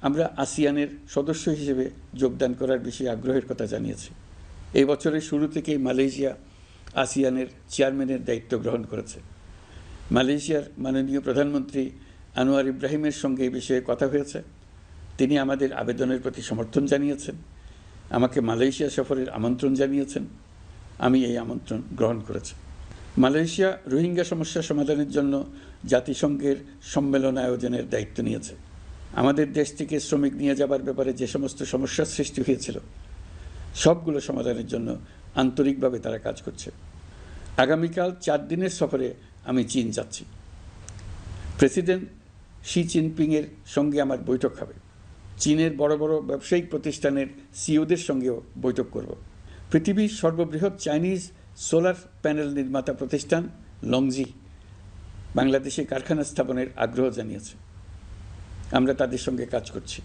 আমরা আসিয়ানের সদস্য হিসেবে যোগদান করার বিষয়ে আগ্রহের কথা জানিয়েছি। এই বছরের শুরু থেকেই মালয়েশিয়া আসিয়ানের চেয়ারম্যানের দায়িত্ব গ্রহণ করেছে। মালয়েশিয়ার মাননীয় প্রধানমন্ত্রী আনোয়ার ইব্রাহিমের সঙ্গে এই বিষয়ে কথা হয়েছে। তিনি আমাদের আবেদনের প্রতি সমর্থন জানিয়েছেন, আমাকে মালয়েশিয়া সফরের আমন্ত্রণ জানিয়েছেন। আমি এই আমন্ত্রণ গ্রহণ করেছি। মালয়েশিয়া রোহিঙ্গা সমস্যা সমাধানের জন্য জাতিসংঘের সম্মেলন আয়োজনের দায়িত্ব নিয়েছে। আমাদের দেশ থেকে শ্রমিক নিয়ে যাবার ব্যাপারে যে সমস্ত সমস্যার সৃষ্টি হয়েছিল সবগুলো সমাধানের জন্য আন্তরিকভাবে তারা কাজ করছে। আগামীকাল 4 দিনের সফরে আমি চীন যাচ্ছি। প্রেসিডেন্ট শি জিনপিংয়ের সঙ্গে আমার বৈঠক হবে। চীনের বড় বড় ব্যবসায়িক প্রতিষ্ঠানের সিইওদের সঙ্গেও বৈঠক করব। পৃথিবীর সর্ববৃহৎ চাইনিজ সোলার প্যানেল নির্মাতা প্রতিষ্ঠান লংজি বাংলাদেশে কারখানা স্থাপনের আগ্রহ জানিয়েছে। আমরা তাদের সঙ্গে কাজ করছি।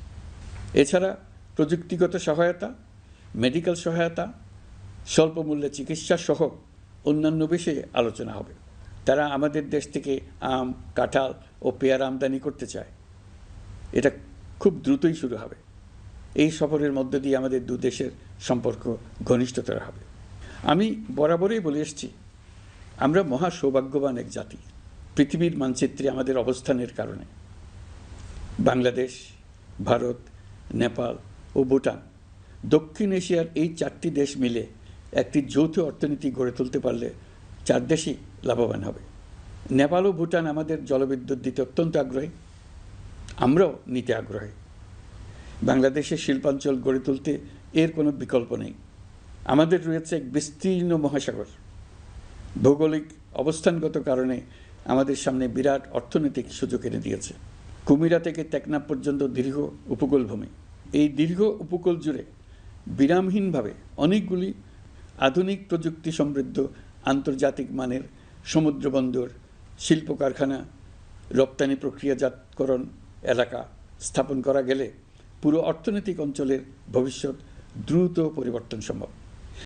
এছাড়া প্রযুক্তিগত সহায়তা, মেডিকেল সহায়তা, স্বল্প মূল্যে চিকিৎসা সহ অন্যান্য বিষয়ে আলোচনা হবে। তারা আমাদের দেশ থেকে আম, কাঁঠাল ও পেয়ারা আমদানি করতে চায়। এটা খুব দ্রুতই শুরু হবে। এই সফরের মধ্য দিয়ে আমাদের দু দেশের সম্পর্ক ঘনিষ্ঠতর হবে। আমি বরাবরই বলে এসেছি, আমরা মহা সৌভাগ্যবান এক জাতি। পৃথিবীর মানচিত্রে আমাদের অবস্থানের কারণে বাংলাদেশ, ভারত, নেপাল ও ভুটান, দক্ষিণ এশিয়ার এই 4টি দেশ মিলে একটি যৌথ অর্থনীতি গড়ে তুলতে পারলে 4 দেশই লাভবান হবে। নেপাল ও ভুটান আমাদের জলবিদ্যুৎ দিতে অত্যন্ত আগ্রহী, আমরাও নিতে আগ্রহী। বাংলাদেশের শিল্পাঞ্চল গড়ে তুলতে এর কোনো বিকল্প নেই। আমাদের রয়েছে এক বিস্তীর্ণ মহাসাগর। ভৌগোলিক অবস্থানগত কারণে আমাদের সামনে বিরাট অর্থনৈতিক সুযোগ এনে দিয়েছে। কুমিরা থেকে টেকনাফ পর্যন্ত দীর্ঘ উপকূলভূমি। এই দীর্ঘ উপকূল জুড়ে বিরামহীনভাবে অনেকগুলি আধুনিক প্রযুক্তি সমৃদ্ধ আন্তর্জাতিক মানের সমুদ্র বন্দর, শিল্প কারখানা, রপ্তানি প্রক্রিয়াজাতকরণ এলাকা স্থাপন করা গেলে পুরো অর্থনৈতিক অঞ্চলের ভবিষ্যৎ দ্রুত পরিবর্তন সম্ভব।